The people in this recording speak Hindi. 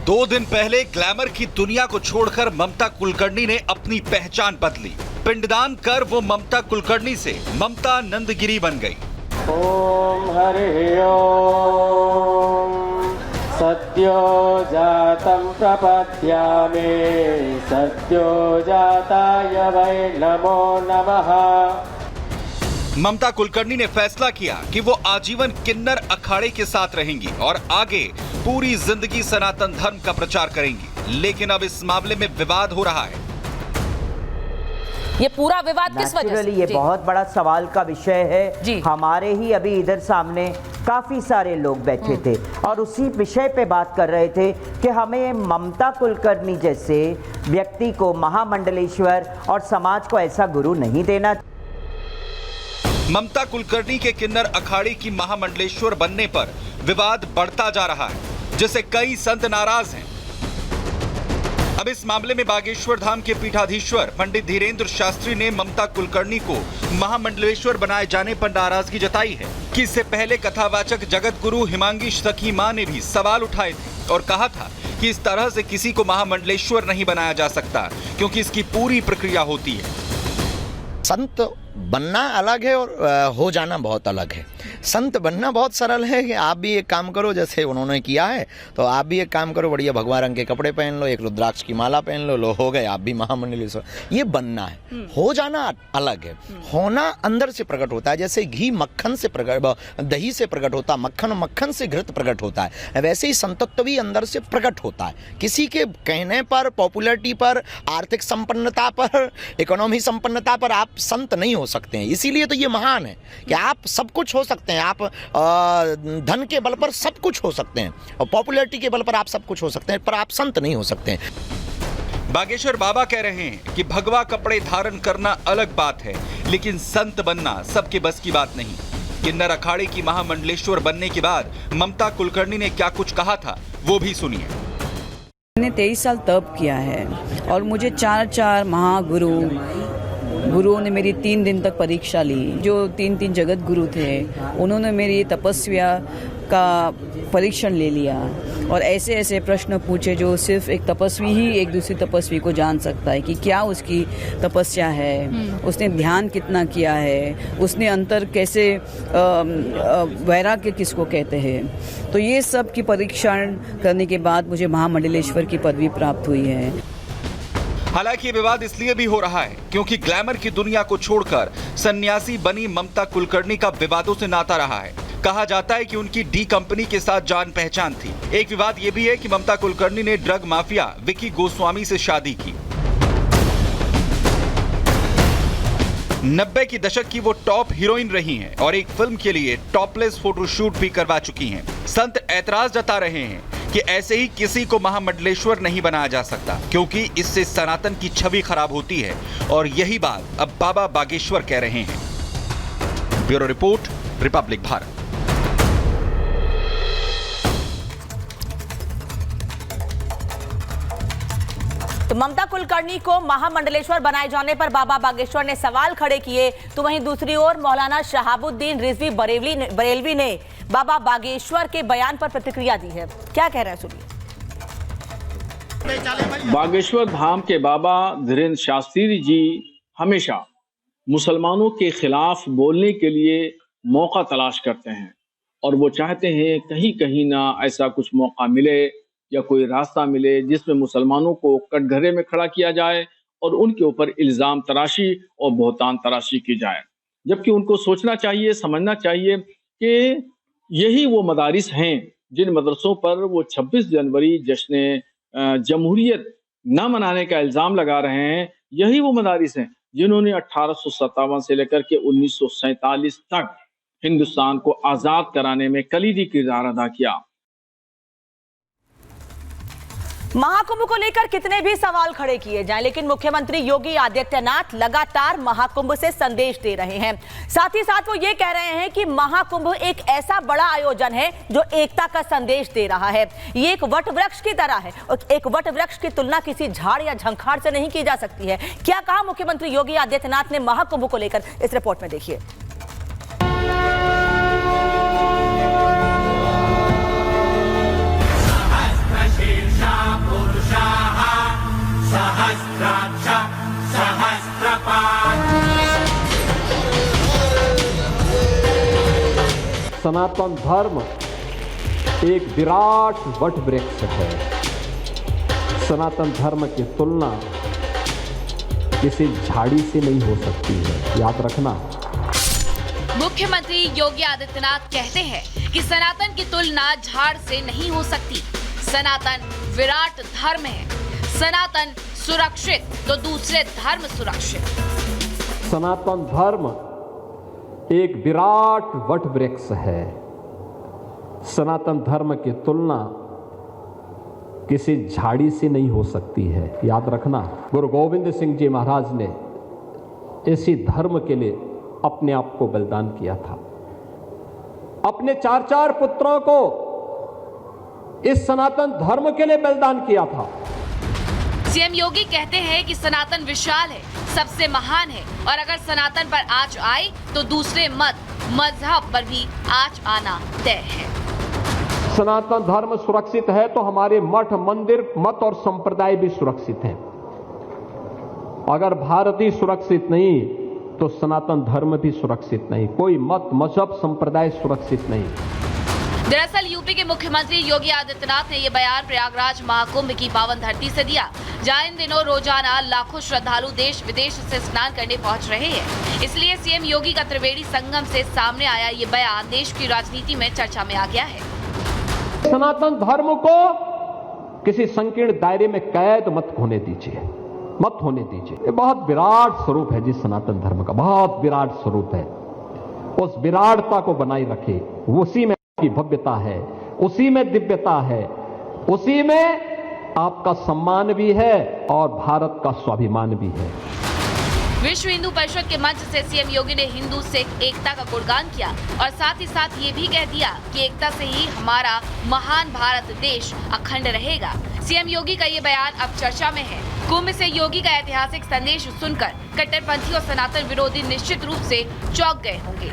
2 दिन पहले ग्लैमर की दुनिया को छोड़कर ममता कुलकर्णी ने अपनी पहचान बदली। पिंडदान कर वो ममता कुलकर्णी से ममता नंदगिरी बन गई। ओम हरि ओम सत्यो जातं प्रपद्यामि सत्यो जाताय वै नमो नमः। ममता कुलकर्णी ने फैसला किया कि वो आजीवन किन्नर अखाड़े के साथ रहेंगी और आगे पूरी जिंदगी सनातन धर्म का प्रचार करेंगी। लेकिन अब इस मामले में विवाद हो रहा है। ये पूरा विवाद किस वजह से? ये बहुत बड़ा सवाल का विषय है जी। हमारे ही अभी इधर सामने काफी सारे लोग बैठे थे और उसी विषय पे बात कर रहे थे कि हमें ममता कुलकर्णी जैसे व्यक्ति को महामंडलेश्वर और समाज को ऐसा गुरु नहीं देना। ममता कुलकर्णी के किन्नर अखाड़े की महामंडलेश्वर बनने पर विवाद बढ़ता जा रहा है, जिससे कई संत नाराज हैं। अब इस मामले में बागेश्वर धाम के पीठाधीश्वर पंडित धीरेन्द्र शास्त्री ने ममता कुलकर्णी को महामंडलेश्वर बनाए जाने पर नाराजगी जताई है कि इससे पहले कथावाचक जगत गुरु हिमांगी सखी मां ने भी सवाल उठाए थे और कहा था कि इस तरह से किसी को महामंडलेश्वर नहीं बनाया जा सकता, क्योंकि इसकी पूरी प्रक्रिया होती है। संत बनना अलग है और हो जाना बहुत अलग है। संत बनना बहुत सरल है कि आप भी एक काम करो, जैसे उन्होंने किया है तो आप भी एक काम करो, बढ़िया भगवा रंग के कपड़े पहन लो, एक रुद्राक्ष की माला पहन लो, हो गए आप भी महामंडलेश्वर। ये बनना है। हो जाना अलग है। होना अंदर से प्रकट होता है। जैसे घी मक्खन से प्रकट, दही से प्रकट होता है, मक्खन मक्खन से घृत प्रकट होता है, वैसे ही संतत्व भी अंदर से प्रकट होता है। किसी के कहने पर, पॉपुलरिटी पर, आर्थिक संपन्नता पर, इकोनॉमी संपन्नता पर आप संत नहीं हो सकते हैं। इसीलिए तो ये महान है कि आप सब कुछ हो सकते हैं। आप धन के बल पर सब कुछ हो सकते हैं और पॉपुलैरिटी के बल पर आप सब कुछ हो सकते हैं, पर आप संत नहीं हो सकते हैं। बागेश्वर बाबा कह रहे हैं कि भगवा कपड़े धारण करना अलग बात है, लेकिन संत बनना सबके बस की बात नहीं। किन्नर अखाड़े की महामंडलेश्वर बनने के बाद ममता कुलकर्णी ने क्या कुछ कहा था, वो भी सुनिए। मैंने 23 साल तप किया है और मुझे 4 गुरुओं ने मेरी 3 दिन तक परीक्षा ली। जो 3 जगत गुरु थे उन्होंने मेरी तपस्या का परीक्षण ले लिया और ऐसे ऐसे प्रश्न पूछे जो सिर्फ एक तपस्वी ही एक दूसरी तपस्वी को जान सकता है कि क्या उसकी तपस्या है, उसने ध्यान कितना किया है, उसने अंतर कैसे, वैराग्य किसको कहते हैं। तो ये सब की परीक्षण करने के बाद मुझे महामंडलेश्वर की पदवी प्राप्त हुई है। हालांकि विवाद इसलिए भी हो रहा है क्योंकि ग्लैमर की दुनिया को छोड़कर सन्यासी बनी ममता कुलकर्णी का विवादों से नाता रहा है। कहा जाता है कि उनकी डी कंपनी के साथ जान पहचान थी। एक विवाद यह भी है कि ममता कुलकर्णी ने ड्रग माफिया विकी गोस्वामी से शादी की। 90 की दशक की वो टॉप हीरोइन रही हैं और एक फिल्म के लिए टॉपलेस फोटोशूट भी करवा चुकी हैं। संत ऐतराज जता रहे हैं कि ऐसे ही किसी को महामंडलेश्वर नहीं बनाया जा सकता, क्योंकि इससे सनातन की छवि खराब होती है और यही बात अब बाबा बागेश्वर कह रहे हैं। Bureau report, Republic Bharat. तो ममता कुलकर्णी को महामंडलेश्वर बनाए जाने पर बाबा बागेश्वर ने सवाल खड़े किए, तो वहीं दूसरी ओर मौलाना शहाबुद्दीन रिजवी बरेलवी ने बाबा बागेश्वर के बयान पर प्रतिक्रिया दी है। क्या कह रहे हैं, सुनिए। बागेश्वर धाम के बाबा धीरेन्द्र शास्त्री जी हमेशा मुसलमानों के खिलाफ बोलने के लिए मौका तलाश करते हैं और वो चाहते हैं कहीं कहीं ना ऐसा कुछ मौका मिले या कोई रास्ता मिले जिसमें मुसलमानों को कटघरे में खड़ा किया जाए और उनके ऊपर इल्जाम तराशी और बहतान तराशी की जाए। जबकि उनको सोचना चाहिए, समझना चाहिए कि यही वो मदारिस हैं जिन मदरसों पर वो 26 जनवरी जश्न जमहूरियत न मनाने का इल्जाम लगा रहे हैं। यही वो मदारिस हैं जिन्होंने 1857 से लेकर के 1947 तक हिंदुस्तान को आजाद कराने में कलीदी किरदार अदा किया। महाकुंभ को लेकर कितने भी सवाल खड़े किए जाएं, लेकिन मुख्यमंत्री योगी आदित्यनाथ लगातार महाकुंभ से संदेश दे रहे हैं। साथ ही साथ वो ये कह रहे हैं कि महाकुंभ एक ऐसा बड़ा आयोजन है जो एकता का संदेश दे रहा है। ये एक वट वृक्ष की तरह है और एक वट वृक्ष की तुलना किसी झाड़ या झंखाड़ से नहीं की जा सकती है। क्या कहा मुख्यमंत्री योगी आदित्यनाथ ने महाकुंभ को लेकर, इस रिपोर्ट में देखिए। सहस्र शीर्षा सनातन धर्म एक विराट वट वृक्ष है। सनातन धर्म की तुलना किसी झाड़ी से नहीं हो सकती है, याद रखना। मुख्यमंत्री योगी आदित्यनाथ कहते हैं कि सनातन की तुलना झाड़ से नहीं हो सकती। सनातन विराट धर्म है। सनातन सुरक्षित तो दूसरे धर्म सुरक्षित। सनातन धर्म एक विराट वट वृक्ष है। सनातन धर्म की तुलना किसी झाड़ी से नहीं हो सकती है, याद रखना। गुरु गोविंद सिंह जी महाराज ने इसी धर्म के लिए अपने आप को बलिदान किया था। अपने 4 पुत्रों को इस सनातन धर्म के लिए बलिदान किया था। सीएम योगी कहते हैं कि सनातन विशाल है, सबसे महान है और अगर सनातन पर आंच आए तो दूसरे मजहब पर भी आंच आना तय है। सनातन धर्म सुरक्षित है तो हमारे मठ, मंदिर, मत और संप्रदाय भी सुरक्षित हैं। अगर भारत ही सुरक्षित नहीं तो सनातन धर्म भी सुरक्षित नहीं, कोई मत, मजहब, संप्रदाय सुरक्षित नहीं। दरअसल यूपी के मुख्यमंत्री योगी आदित्यनाथ ने ये बयान प्रयागराज महाकुंभ की पावन धरती से दिया, जहां इन दिनों रोजाना लाखों श्रद्धालु देश विदेश से स्नान करने पहुंच रहे हैं। इसलिए सीएम योगी का त्रिवेणी संगम से सामने आया ये बयान देश की राजनीति में चर्चा में आ गया है। सनातन धर्म को किसी संकीर्ण दायरे में कैद मत होने दीजिए, मत होने दीजिए। ये बहुत विराट स्वरूप है जी, सनातन धर्म का बहुत विराट स्वरूप है। उस विराटता को बनाए रखे, उसी में की भव्यता है, उसी में दिव्यता है, उसी में आपका सम्मान भी है और भारत का स्वाभिमान भी है। विश्व हिंदू परिषद के मंच से सीएम योगी ने हिंदू सिख एकता का गुणगान किया और साथ ही साथ ये भी कह दिया कि एकता से ही हमारा महान भारत देश अखंड रहेगा। सीएम योगी का ये बयान अब चर्चा में है। कुंभ से योगी का ऐतिहासिक संदेश सुनकर कट्टरपंथी और सनातन विरोधी निश्चित रूप से चौंक गए होंगे।